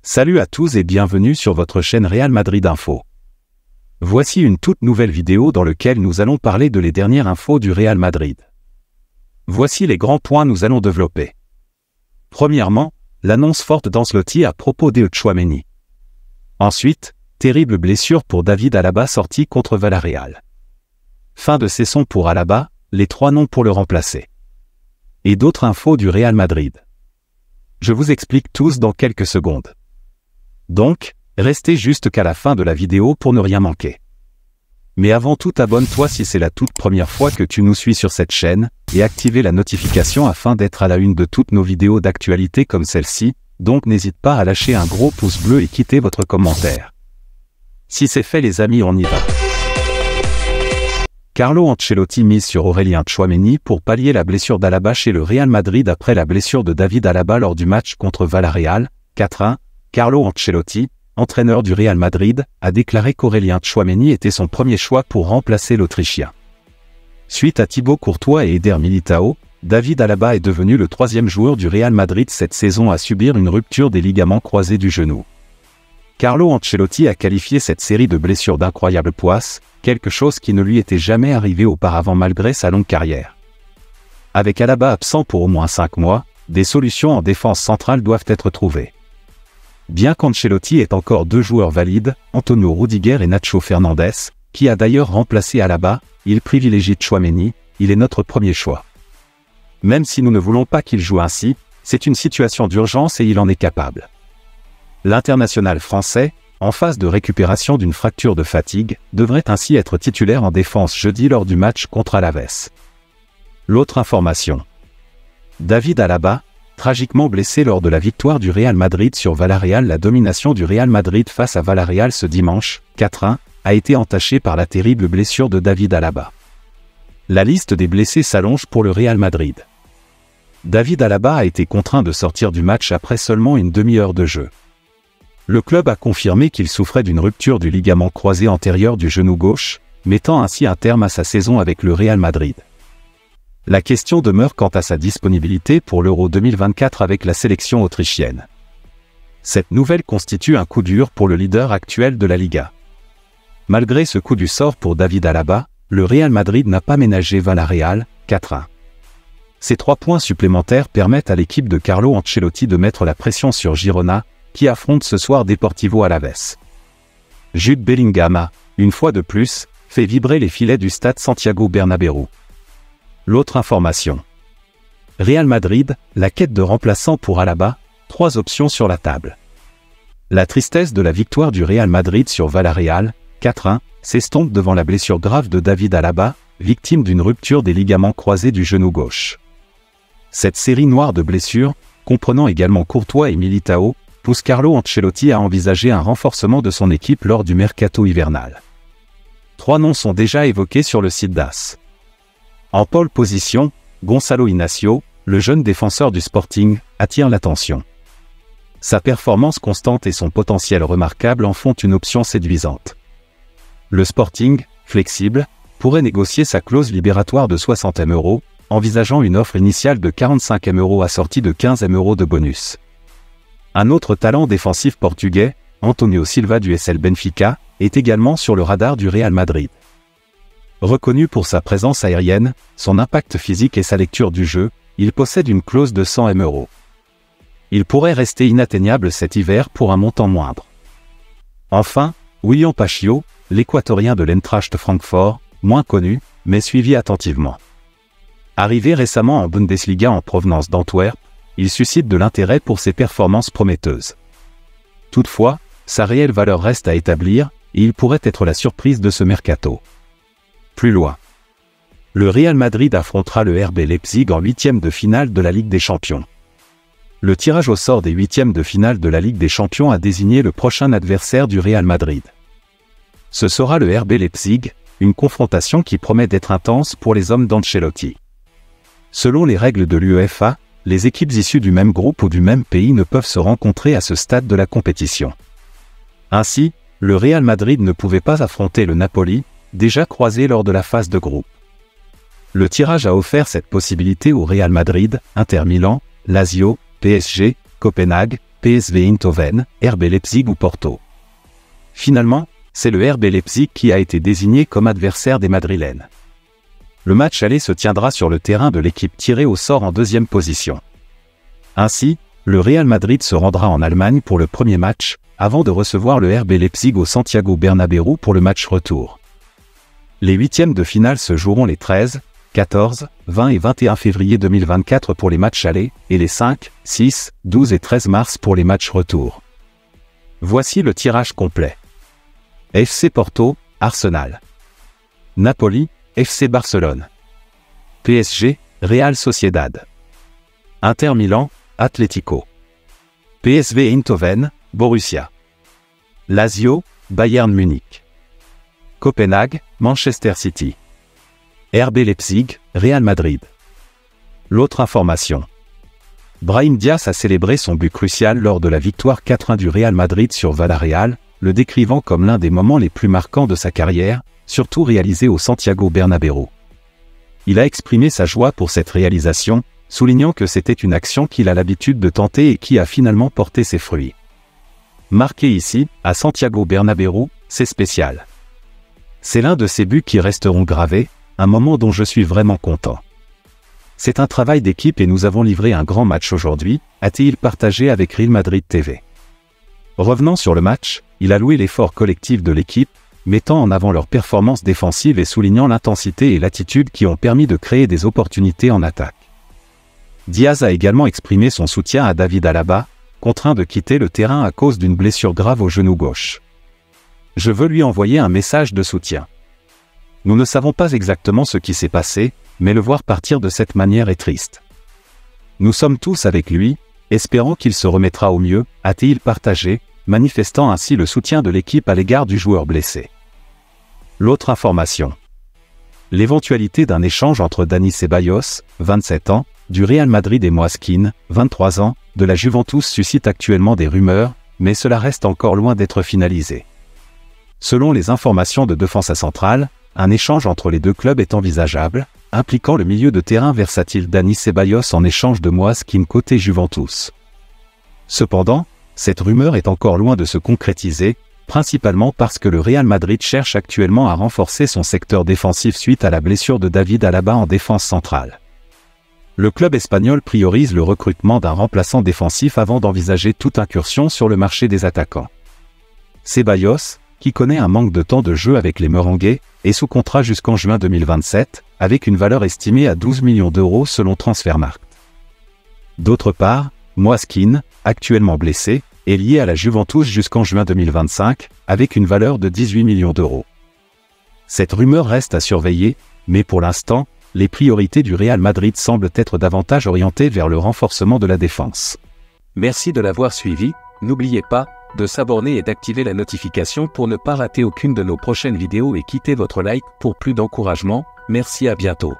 Salut à tous et bienvenue sur votre chaîne Real Madrid Info. Voici une toute nouvelle vidéo dans laquelle nous allons parler de les dernières infos du Real Madrid. Voici les grands points nous allons développer. Premièrement, l'annonce forte d'Ancelotti à propos de Tchouaméni. Ensuite, terrible blessure pour David Alaba sorti contre Villarreal. Fin de saison pour Alaba, les 3 noms pour le remplacer. Et d'autres infos du Real Madrid. Je vous explique tous dans quelques secondes. Donc, restez juste qu'à la fin de la vidéo pour ne rien manquer. Mais avant tout, abonne-toi si c'est la toute première fois que tu nous suis sur cette chaîne, et activez la notification afin d'être à la une de toutes nos vidéos d'actualité comme celle-ci, donc n'hésite pas à lâcher un gros pouce bleu et quitter votre commentaire. Si c'est fait les amis, on y va. Carlo Ancelotti mise sur Aurélien Tchouaméni pour pallier la blessure d'Alaba chez le Real Madrid après la blessure de David Alaba lors du match contre Villarreal, 4-1. Carlo Ancelotti, entraîneur du Real Madrid, a déclaré qu'Aurélien Tchouaméni était son premier choix pour remplacer l'Autrichien. Suite à Thibaut Courtois et Eder Militao, David Alaba est devenu le 3e joueur du Real Madrid cette saison à subir une rupture des ligaments croisés du genou. Carlo Ancelotti a qualifié cette série de blessures d'incroyable poisse, quelque chose qui ne lui était jamais arrivé auparavant malgré sa longue carrière. Avec Alaba absent pour au moins 5 mois, des solutions en défense centrale doivent être trouvées. Bien qu'Ancelotti ait encore 2 joueurs valides, Antonio Rudiger et Nacho Fernandez, qui a d'ailleurs remplacé Alaba, il privilégie Tchouaméni, il est notre premier choix. Même si nous ne voulons pas qu'il joue ainsi, c'est une situation d'urgence et il en est capable. L'international français, en phase de récupération d'une fracture de fatigue, devrait ainsi être titulaire en défense jeudi lors du match contre Alaves. L'autre information. David Alaba, tragiquement blessé lors de la victoire du Real Madrid sur Villarreal. La domination du Real Madrid face à Villarreal ce dimanche, 4-1, a été entachée par la terrible blessure de David Alaba. La liste des blessés s'allonge pour le Real Madrid. David Alaba a été contraint de sortir du match après seulement une demi-heure de jeu. Le club a confirmé qu'il souffrait d'une rupture du ligament croisé antérieur du genou gauche, mettant ainsi un terme à sa saison avec le Real Madrid. La question demeure quant à sa disponibilité pour l'Euro 2024 avec la sélection autrichienne. Cette nouvelle constitue un coup dur pour le leader actuel de la Liga. Malgré ce coup du sort pour David Alaba, le Real Madrid n'a pas ménagé Villarreal, 4-1. Ces 3 points supplémentaires permettent à l'équipe de Carlo Ancelotti de mettre la pression sur Girona, qui affronte ce soir Deportivo Alaves. Jude Bellingham a, une fois de plus, fait vibrer les filets du stade Santiago Bernabéu. L'autre information. Real Madrid, la quête de remplaçant pour Alaba, 3 options sur la table. La tristesse de la victoire du Real Madrid sur Villarreal, 4-1, s'estompe devant la blessure grave de David Alaba, victime d'une rupture des ligaments croisés du genou gauche. Cette série noire de blessures, comprenant également Courtois et Militao, pousse Carlo Ancelotti à envisager un renforcement de son équipe lors du mercato hivernal. 3 noms sont déjà évoqués sur le site d'AS. En pole position, Gonçalo Inacio, le jeune défenseur du Sporting, attire l'attention. Sa performance constante et son potentiel remarquable en font une option séduisante. Le Sporting, flexible, pourrait négocier sa clause libératoire de 60 M €, envisageant une offre initiale de 45 M € assortie de 15 M € de bonus. Un autre talent défensif portugais, Antonio Silva du SL Benfica, est également sur le radar du Real Madrid. Reconnu pour sa présence aérienne, son impact physique et sa lecture du jeu, il possède une clause de 100 M €. Il pourrait rester inatteignable cet hiver pour un montant moindre. Enfin, William Pachio, l'équatorien de l'Eintracht Francfort, moins connu, mais suivi attentivement. Arrivé récemment en Bundesliga en provenance d'Antwerp, il suscite de l'intérêt pour ses performances prometteuses. Toutefois, sa réelle valeur reste à établir, et il pourrait être la surprise de ce mercato. Plus loin. Le Real Madrid affrontera le RB Leipzig en 8e de finale de la Ligue des Champions. Le tirage au sort des 8e de finale de la Ligue des Champions a désigné le prochain adversaire du Real Madrid. Ce sera le RB Leipzig, une confrontation qui promet d'être intense pour les hommes d'Ancelotti. Selon les règles de l'UEFA, les équipes issues du même groupe ou du même pays ne peuvent se rencontrer à ce stade de la compétition. Ainsi, le Real Madrid ne pouvait pas affronter le Napoli, déjà croisé lors de la phase de groupe. Le tirage a offert cette possibilité au Real Madrid, Inter Milan, Lazio, PSG, Copenhague, PSV Eindhoven, RB Leipzig ou Porto. Finalement, c'est le RB Leipzig qui a été désigné comme adversaire des Madrilènes. Le match aller se tiendra sur le terrain de l'équipe tirée au sort en deuxième position. Ainsi, le Real Madrid se rendra en Allemagne pour le premier match, avant de recevoir le RB Leipzig au Santiago Bernabéu pour le match retour. Les huitièmes de finale se joueront les 13, 14, 20 et 21 février 2024 pour les matchs allés, et les 5, 6, 12 et 13 mars pour les matchs retour. Voici le tirage complet. FC Porto, Arsenal. Napoli, FC Barcelone. PSG, Real Sociedad. Inter Milan, Atlético. PSV Eindhoven, Borussia. Lazio, Bayern Munich. Copenhague, Manchester City. RB Leipzig, Real Madrid. L'autre information. Brahim Diaz a célébré son but crucial lors de la victoire 4-1 du Real Madrid sur Villarreal, le décrivant comme l'un des moments les plus marquants de sa carrière, surtout réalisé au Santiago Bernabéu. Il a exprimé sa joie pour cette réalisation, soulignant que c'était une action qu'il a l'habitude de tenter et qui a finalement porté ses fruits. Marqué ici, à Santiago Bernabéu, c'est spécial. C'est l'un de ces buts qui resteront gravés, un moment dont je suis vraiment content. C'est un travail d'équipe et nous avons livré un grand match aujourd'hui, a-t-il partagé avec Real Madrid TV. Revenant sur le match, il a loué l'effort collectif de l'équipe, mettant en avant leur performance défensive et soulignant l'intensité et l'attitude qui ont permis de créer des opportunités en attaque. Diaz a également exprimé son soutien à David Alaba, contraint de quitter le terrain à cause d'une blessure grave au genou gauche. Je veux lui envoyer un message de soutien. Nous ne savons pas exactement ce qui s'est passé, mais le voir partir de cette manière est triste. Nous sommes tous avec lui, espérant qu'il se remettra au mieux, a-t-il partagé, manifestant ainsi le soutien de l'équipe à l'égard du joueur blessé. L'autre information. L'éventualité d'un échange entre Dani Ceballos, 27 ans, du Real Madrid et Moiskin, 23 ans, de la Juventus suscite actuellement des rumeurs, mais cela reste encore loin d'être finalisé. Selon les informations de Defensa Central, un échange entre les deux clubs est envisageable, impliquant le milieu de terrain versatile Dani Ceballos en échange de Moiskin côté Juventus. Cependant, cette rumeur est encore loin de se concrétiser, principalement parce que le Real Madrid cherche actuellement à renforcer son secteur défensif suite à la blessure de David Alaba en défense centrale. Le club espagnol priorise le recrutement d'un remplaçant défensif avant d'envisager toute incursion sur le marché des attaquants. Ceballos, qui connaît un manque de temps de jeu avec les Merengues, est sous contrat jusqu'en juin 2027, avec une valeur estimée à 12 millions d'euros selon Transfermarkt. D'autre part, Moiskin, actuellement blessé, est lié à la Juventus jusqu'en juin 2025, avec une valeur de 18 millions d'euros. Cette rumeur reste à surveiller, mais pour l'instant, les priorités du Real Madrid semblent être davantage orientées vers le renforcement de la défense. Merci de l'avoir suivi, n'oubliez pas de s'abonner et d'activer la notification pour ne pas rater aucune de nos prochaines vidéos et quittez votre like pour plus d'encouragement. Merci, à bientôt.